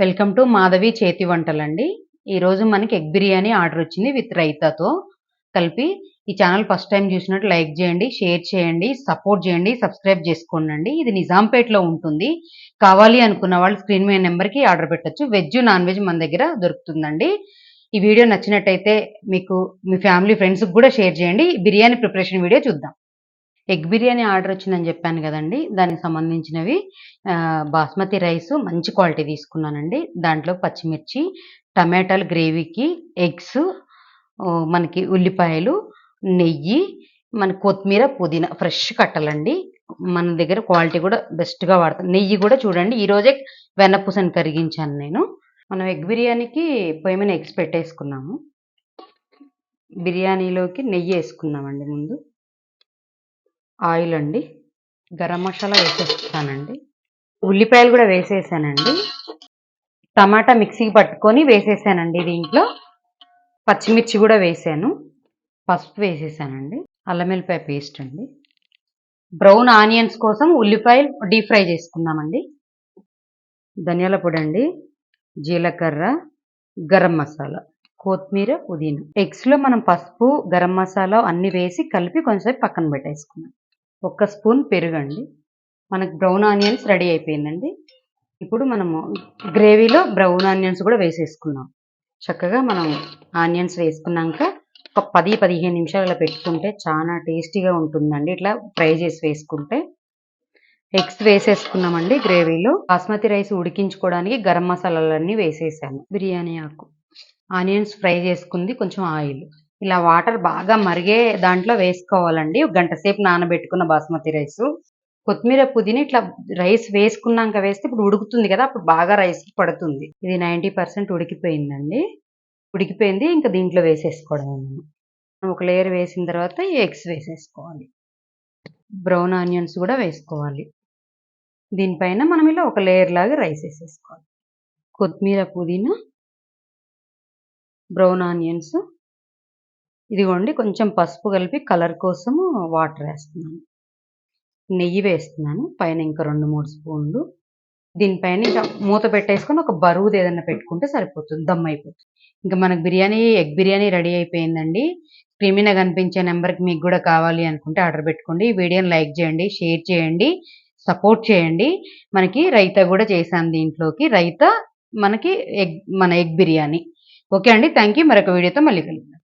Welcome to Madhavi చేతి వంటలండి. ఈరోజు మనకి ఎగ్ బిర్యానీ ఆర్డర్ వచ్చింది విత్ రైతాతో కలిపి. ఈ ఛానల్ ఫస్ట్ టైం చూసినట్టు లైక్ చేయండి, షేర్ చేయండి, సపోర్ట్ చేయండి, సబ్స్క్రైబ్ చేసుకోండి. ఇది నిజాంపేటలో ఉంటుంది. కావాలి అనుకున్న వాళ్ళు స్క్రీన్ మీద నెంబర్కి ఆర్డర్ పెట్టచ్చు. వెజ్ నాన్ వెజ్ మన దగ్గర దొరుకుతుందండి. ఈ వీడియో నచ్చినట్టయితే మీకు మీ ఫ్యామిలీ ఫ్రెండ్స్కి కూడా షేర్ చేయండి. బిర్యానీ ప్రిపరేషన్ వీడియో చూద్దాం. ఎగ్ బిర్యానీ ఆర్డర్ వచ్చిందని చెప్పాను కదండి, దానికి సంబంధించినవి బాస్మతి రైస్ మంచి క్వాలిటీ తీసుకున్నానండి. దాంట్లో పచ్చిమిర్చి, టమాటాలు గ్రేవీకి, ఎగ్స్, మనకి ఉల్లిపాయలు, నెయ్యి, మన కొత్తిమీర, పుదీనా ఫ్రెష్ కట్టాలండి. మన దగ్గర క్వాలిటీ కూడా బెస్ట్గా వాడతాం. నెయ్యి కూడా చూడండి, ఈరోజే వెన్నపూసని కరిగించాను నేను. మనం ఎగ్ బిర్యానీకి పొయ్యి మీద ఎగ్స్ పెట్టేసుకున్నాము. బిర్యానీలోకి నెయ్యి వేసుకున్నామండి. ముందు ఆయిల్ అండి, గరం మసాలా వేసేస్తానండి, ఉల్లిపాయలు కూడా వేసేసానండి, టమాటా మిక్సీకి పట్టుకొని వేసేసానండి. దీంట్లో పచ్చిమిర్చి కూడా వేసాను, పసుపు వేసేసానండి, అల్లం వెల్లిపాయ పేస్ట్ అండి, బ్రౌన్ ఆనియన్స్ కోసం ఉల్లిపాయలు డీప్ ఫ్రై చేసుకున్నామండి, ధనియాల పొడి అండి, జీలకర్ర, గరం మసాలా, కొత్తిమీర, పుదీనా. ఎగ్స్లో మనం పసుపు, గరం మసాలా అన్నీ వేసి కలిపి కొంచెంసేపు పక్కన పెట్టేసుకున్నాం. 1 స్పూన్ పెరుగండి. మనకు బ్రౌన్ ఆనియన్స్ రెడీ అయిపోయిందండి. ఇప్పుడు మనము గ్రేవీలో బ్రౌన్ ఆనియన్స్ కూడా వేసేసుకున్నాం. చక్కగా మనం ఆనియన్స్ వేసుకున్నాక ఒక 10-15 నిమిషాలు పెట్టుకుంటే చాలా టేస్టీగా ఉంటుందండి. ఇట్లా ఫ్రై చేసి వేసుకుంటే. ఎగ్స్ వేసేసుకున్నామండి. గ్రేవీలో బాస్మతి రైస్ ఉడికించుకోవడానికి గరం మసాలాలన్నీ వేసేసాను. బిర్యానీ ఆకు, ఆనియన్స్ ఫ్రై చేసుకుంది, కొంచెం ఆయిల్, ఇలా వాటర్ బాగా మరిగే దాంట్లో వేసుకోవాలండి. 1 గంట సేపు నానబెట్టుకున్న బాస్మతి రైస్, కొత్తిమీర, పుదీనా ఇట్లా రైస్ వేసుకున్నాక వేస్తే ఇప్పుడు ఉడుకుతుంది కదా, అప్పుడు బాగా రైస్ పడుతుంది. ఇది 90% ఉడికిపోయిందండి. ఉడికిపోయింది, ఇంకా దీంట్లో వేసేసుకోవడం. ఒక లేయర్ వేసిన తర్వాత ఈ ఎగ్స్ వేసేసుకోవాలి. బ్రౌన్ ఆనియన్స్ కూడా వేసుకోవాలి. దీనిపైన మనం ఇలా ఒక లేయర్ లాగా రైస్ వేసేసుకోవాలి. కొత్తిమీర, పుదీనా, బ్రౌన్ ఆనియన్స్, ఇదిగోండి కొంచెం పసుపు కలిపి కలర్ కోసము వాటర్ వేస్తున్నాను, నెయ్యి వేస్తున్నాను పైన ఇంకా 2-3 స్పూన్లు. దీనిపైన ఇంకా మూత పెట్టేసుకొని ఒక బరువుది ఏదైనా పెట్టుకుంటే సరిపోతుంది, దమ్ అయిపోతుంది. ఇంకా మనకు బిర్యానీ, ఎగ్ బిర్యానీ రెడీ అయిపోయిందండి. స్క్రీన్ మీద కనిపించే నెంబర్కి మీకు కూడా కావాలి అనుకుంటే ఆర్డర్ పెట్టుకోండి. ఈ వీడియోని లైక్ చేయండి, షేర్ చేయండి, సపోర్ట్ చేయండి. మనకి రైతా కూడా చేశాను దీంట్లోకి. రైతా మనకి మన ఎగ్ బిర్యానీ. ఓకే అండి, థ్యాంక్ యూ. మరొక వీడియోతో మళ్ళీ కలుద్దాం.